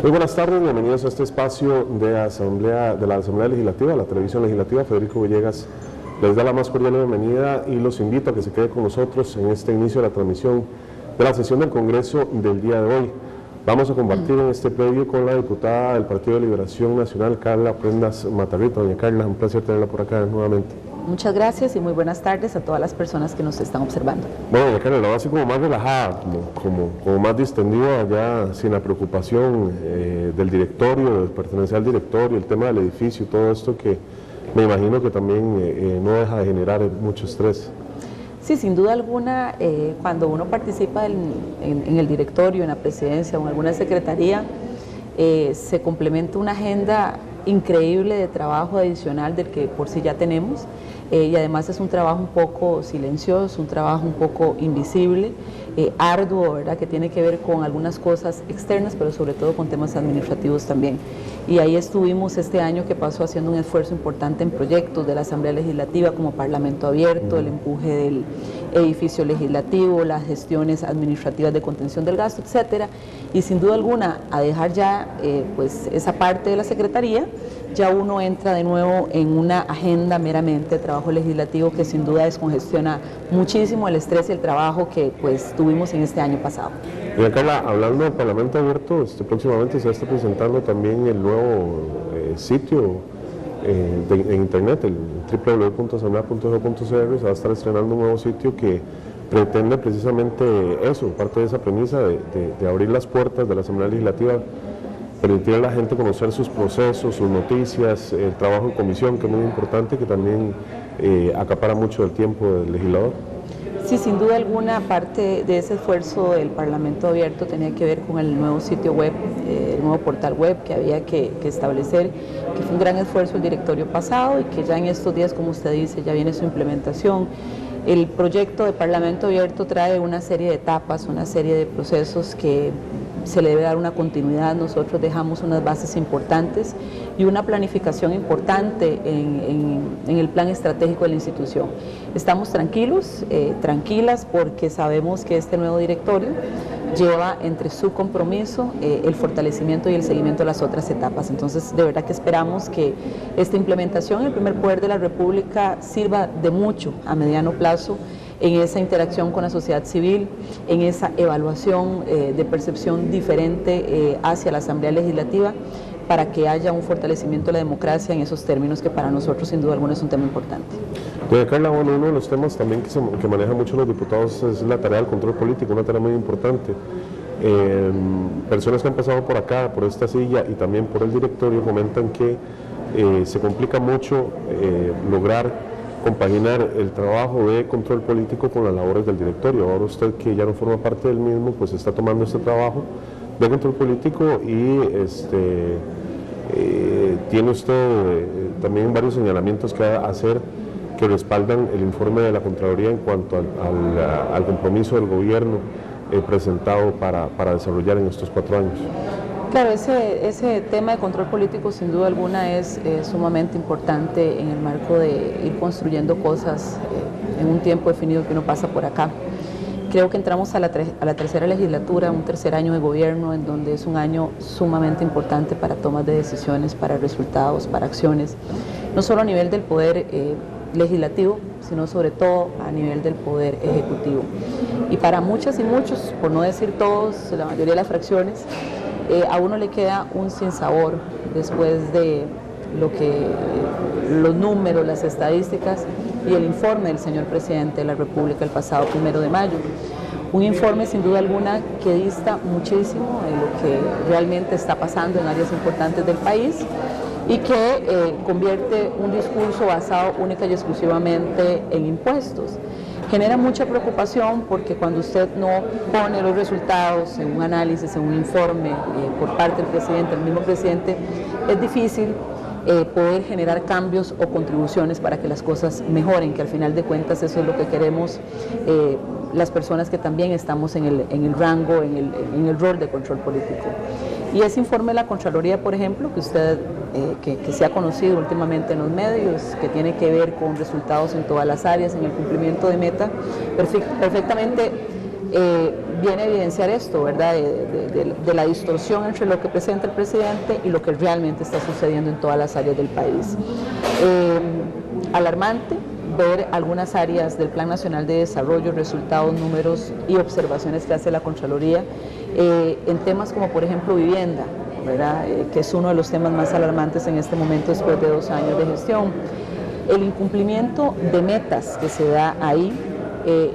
Muy buenas tardes, bienvenidos a este espacio de la Asamblea Legislativa, la Televisión Legislativa. Federico Villegas les da la más cordial bienvenida y los invito a que se quede con nosotros en este inicio de la transmisión de la sesión del Congreso del día de hoy. Vamos a compartir en este previo con la diputada del Partido de Liberación Nacional, Carla Prendas Matarrita. Doña Carla, un placer tenerla por acá nuevamente. Muchas gracias y muy buenas tardes a todas las personas que nos están observando. Bueno, doña Carla, la voy a hacer como más relajada, como más distendida, ya sin la preocupación del directorio, de pertenecer al directorio, el tema del edificio, todo esto que me imagino que también no deja de generar mucho estrés. Sí, sin duda alguna, cuando uno participa en el directorio, en la presidencia o en alguna secretaría, se complementa una agenda increíble de trabajo adicional del que por sí ya tenemos, y además es un trabajo un poco silencioso, un trabajo un poco invisible, arduo, ¿verdad?, que tiene que ver con algunas cosas externas, pero sobre todo con temas administrativos también. Y ahí estuvimos este año que pasó haciendo un esfuerzo importante en proyectos de la Asamblea Legislativa como Parlamento Abierto, el empuje del edificio legislativo, las gestiones administrativas de contención del gasto, etcétera. Y sin duda alguna, a dejar ya pues esa parte de la Secretaría, ya uno entra de nuevo en una agenda meramente de trabajo legislativo que sin duda descongestiona muchísimo el estrés y el trabajo que pues tuvimos en este año pasado. Doña Carla, hablando del Parlamento Abierto, próximamente se está presentando también el nuevo sitio en internet, el www.asamblea.gov.cr. Se va a estar estrenando un nuevo sitio que pretende precisamente eso, parte de esa premisa de abrir las puertas de la Asamblea Legislativa, permitir a la gente conocer sus procesos, sus noticias, el trabajo en comisión, que es muy importante, que también acapara mucho del tiempo del legislador. Sí, sin duda alguna, parte de ese esfuerzo del Parlamento Abierto tenía que ver con el nuevo sitio web, el nuevo portal web que había que establecer, que fue un gran esfuerzo el directorio pasado y que ya en estos días, como usted dice, ya viene su implementación. El proyecto de Parlamento Abierto trae una serie de etapas, una serie de procesos que se le debe dar una continuidad. Nosotros dejamos unas bases importantes y una planificación importante en el plan estratégico de la institución. Estamos tranquilos, tranquilas, porque sabemos que este nuevo directorio lleva entre su compromiso el fortalecimiento y el seguimiento de las otras etapas. Entonces, de verdad que esperamos que esta implementación, el primer poder de la República, sirva de mucho a mediano plazo en esa interacción con la sociedad civil, en esa evaluación de percepción diferente hacia la Asamblea Legislativa, para que haya un fortalecimiento de la democracia en esos términos que para nosotros sin duda alguna es un tema importante. Doña Carla, bueno, uno de los temas también que manejan mucho los diputados es la tarea del control político, una tarea muy importante. Personas que han pasado por acá, por esta silla y también por el directorio comentan que se complica mucho lograr compaginar el trabajo de control político con las labores del directorio. Ahora usted, que ya no forma parte del mismo, pues está tomando este trabajo de control político y tiene usted también varios señalamientos que hacer que respaldan el informe de la Contraloría en cuanto al compromiso del gobierno presentado para desarrollar en estos 4 años. Claro, ese tema de control político sin duda alguna es sumamente importante en el marco de ir construyendo cosas en un tiempo definido que uno pasa por acá. Creo que entramos a la tercera legislatura, un tercer año de gobierno, en donde es un año sumamente importante para tomas de decisiones, para resultados, para acciones, no solo a nivel del poder legislativo, sino sobre todo a nivel del poder ejecutivo. Y para muchas y muchos, por no decir todos, la mayoría de las fracciones, a uno le queda un sinsabor después de los números, las estadísticas y el informe del señor presidente de la República el pasado 1 de mayo. Un informe sin duda alguna que dista muchísimo de lo que realmente está pasando en áreas importantes del país y que convierte un discurso basado única y exclusivamente en impuestos. Genera mucha preocupación porque cuando usted no pone los resultados en un análisis, en un informe por parte del presidente, el mismo presidente, es difícil poder generar cambios o contribuciones para que las cosas mejoren, que al final de cuentas eso es lo que queremos las personas que también estamos en el rango, en el rol de control político. Y ese informe de la Contraloría, por ejemplo, que usted que se ha conocido últimamente en los medios, que tiene que ver con resultados en todas las áreas, en el cumplimiento de meta, perfectamente viene a evidenciar esto, ¿verdad? De la distorsión entre lo que presenta el presidente y lo que realmente está sucediendo en todas las áreas del país. Alarmante ver algunas áreas del Plan Nacional de Desarrollo, resultados, números y observaciones que hace la Contraloría en temas como, por ejemplo, vivienda, ¿verdad? Que es uno de los temas más alarmantes en este momento después de 2 años de gestión. El incumplimiento de metas que se da ahí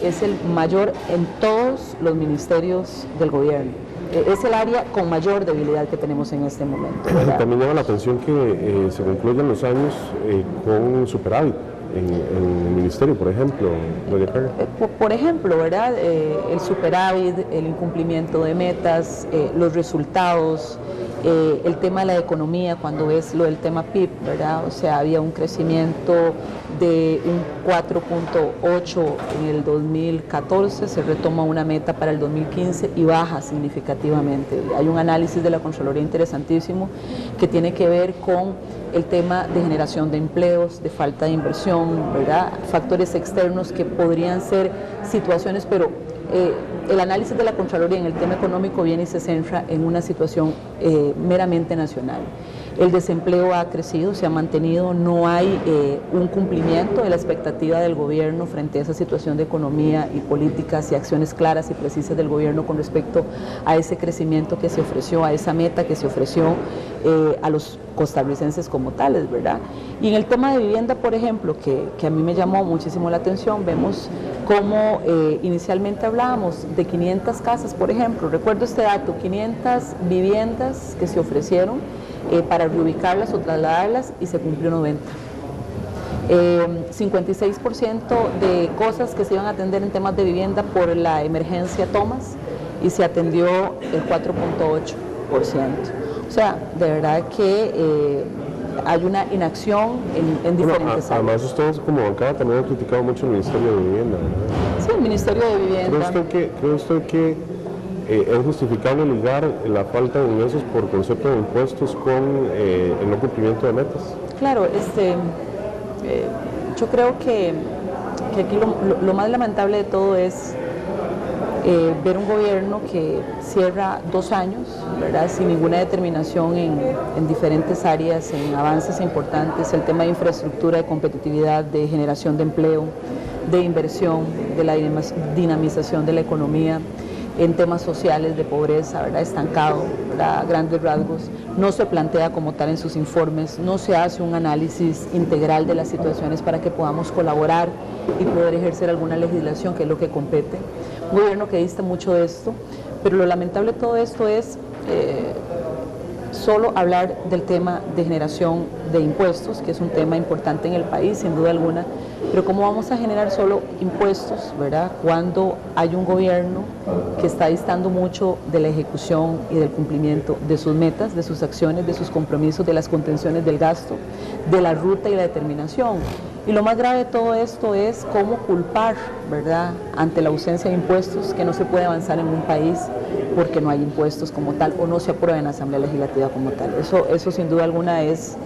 es el mayor en todos los ministerios del gobierno. Es el área con mayor debilidad que tenemos en este momento, ¿verdad? También llama la atención que se concluyen los años con superávit en el ministerio, por ejemplo, doña Carla. Por ejemplo, ¿verdad? El superávit, el incumplimiento de metas, los resultados, el tema de la economía, cuando ves lo del tema PIB, ¿verdad? O sea, había un crecimiento de un 4.8 en el 2014, se retoma una meta para el 2015 y baja significativamente. Hay un análisis de la Contraloría interesantísimo que tiene que ver con el tema de generación de empleos, de falta de inversión, ¿verdad? Factores externos que podrían ser situaciones, pero el análisis de la Contraloría en el tema económico viene y se centra en una situación meramente nacional. El desempleo ha crecido, se ha mantenido, no hay un cumplimiento de la expectativa del gobierno frente a esa situación de economía y políticas y acciones claras y precisas del gobierno con respecto a ese crecimiento que se ofreció, a esa meta que se ofreció a los costarricenses como tales, ¿verdad? Y en el tema de vivienda, por ejemplo, que a mí me llamó muchísimo la atención, vemos cómo inicialmente hablábamos de 500 casas, por ejemplo, recuerdo este dato, 500 viviendas que se ofrecieron para reubicarlas o trasladarlas y se cumplió 90. 56% de cosas que se iban a atender en temas de vivienda por la emergencia Thomas y se atendió el 4.8%. O sea, de verdad que hay una inacción en diferentes áreas. Además, ustedes como bancada también han criticado mucho el Ministerio de Vivienda, ¿verdad? Sí, el Ministerio de Vivienda. ¿Cree usted que es justificable ligar la falta de ingresos por concepto de impuestos con el no cumplimiento de metas? Claro, yo creo que aquí lo más lamentable de todo es ver un gobierno que cierra 2 años, ¿verdad?, sin ninguna determinación en diferentes áreas, en avances importantes, el tema de infraestructura, de competitividad, de generación de empleo, de inversión, de la dinamización de la economía, en temas sociales de pobreza, ¿verdad?, estancado, ¿verdad?, a grandes rasgos, no se plantea como tal en sus informes, no se hace un análisis integral de las situaciones para que podamos colaborar y poder ejercer alguna legislación, que es lo que compete. Un gobierno que dista mucho de esto, pero lo lamentable de todo esto es solo hablar del tema de generación de impuestos, que es un tema importante en el país, sin duda alguna, pero ¿cómo vamos a generar solo impuestos, ¿verdad?, cuando hay un gobierno que está distando mucho de la ejecución y del cumplimiento de sus metas, de sus acciones, de sus compromisos, de las contenciones del gasto, de la ruta y la determinación? Y lo más grave de todo esto es cómo culpar, ¿verdad?, ante la ausencia de impuestos, que no se puede avanzar en un país porque no hay impuestos como tal o no se aprueba en la Asamblea Legislativa como tal. Eso sin duda alguna es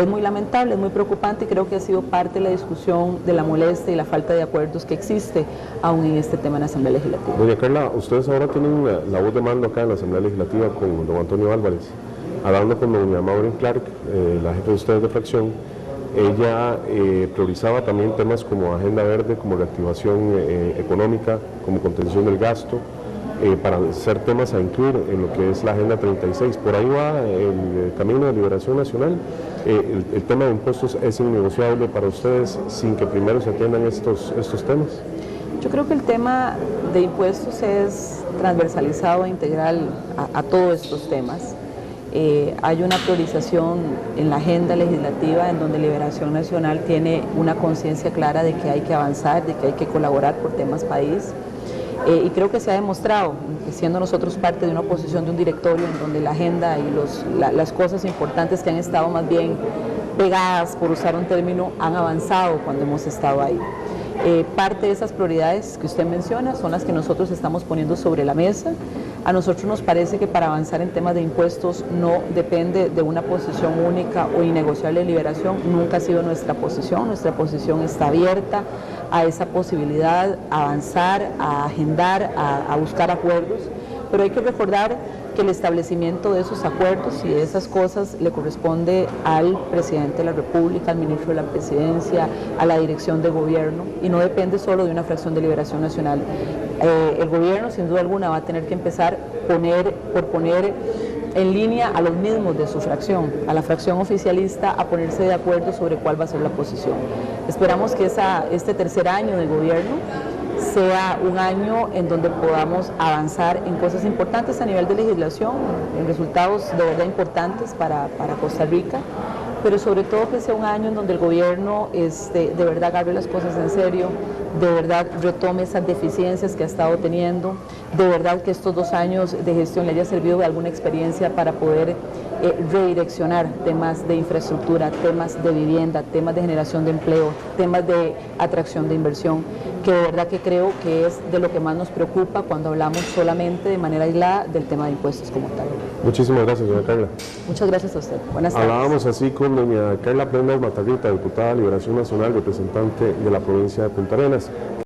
muy lamentable, es muy preocupante y creo que ha sido parte de la discusión de la molestia y la falta de acuerdos que existe aún en este tema en la Asamblea Legislativa. Doña Carla, ustedes ahora tienen la voz de mando acá en la Asamblea Legislativa con don Antonio Álvarez, hablando con doña Maureen Clark, la jefe de ustedes de fracción. Ella priorizaba también temas como agenda verde, como reactivación económica, como contención del gasto, para ser temas a incluir en lo que es la Agenda 36. Por ahí va el camino de liberación nacional. El tema de impuestos es innegociable para ustedes sin que primero se atiendan estos temas. Yo creo que el tema de impuestos es transversalizado e integral a todos estos temas. Hay una priorización en la agenda legislativa en donde Liberación Nacional tiene una conciencia clara de que hay que avanzar, de que hay que colaborar por temas país. Y creo que se ha demostrado, siendo nosotros parte de una oposición de un directorio en donde la agenda y las cosas importantes que han estado más bien pegadas, por usar un término, han avanzado cuando hemos estado ahí. Parte de esas prioridades que usted menciona son las que nosotros estamos poniendo sobre la mesa. A nosotros nos parece que para avanzar en temas de impuestos no depende de una posición única o innegociable de liberación. Nunca ha sido nuestra posición está abierta a esa posibilidad, a avanzar, a agendar, a buscar acuerdos, pero hay que recordar que el establecimiento de esos acuerdos y de esas cosas le corresponde al presidente de la República, al ministro de la Presidencia, a la dirección de gobierno, y no depende solo de una fracción de Liberación Nacional. El gobierno, sin duda alguna, va a tener que empezar por poner en línea a los mismos de su fracción, a la fracción oficialista, a ponerse de acuerdo sobre cuál va a ser la posición. Esperamos que este tercer año del gobierno sea un año en donde podamos avanzar en cosas importantes a nivel de legislación, en resultados de verdad importantes para Costa Rica, pero sobre todo que sea un año en donde el gobierno de verdad agarre las cosas en serio, de verdad retome esas deficiencias que ha estado teniendo, de verdad que estos 2 años de gestión le haya servido de alguna experiencia para poder redireccionar temas de infraestructura, temas de vivienda, temas de generación de empleo, temas de atracción de inversión, que de verdad que creo que es de lo que más nos preocupa cuando hablamos solamente de manera aislada del tema de impuestos como tal. Muchísimas gracias, doña Carla. Muchas gracias a usted. Buenas tardes. Hablábamos así con doña Carla Prendas Matarrita, diputada de Liberación Nacional, representante de la provincia de Punta Arenas.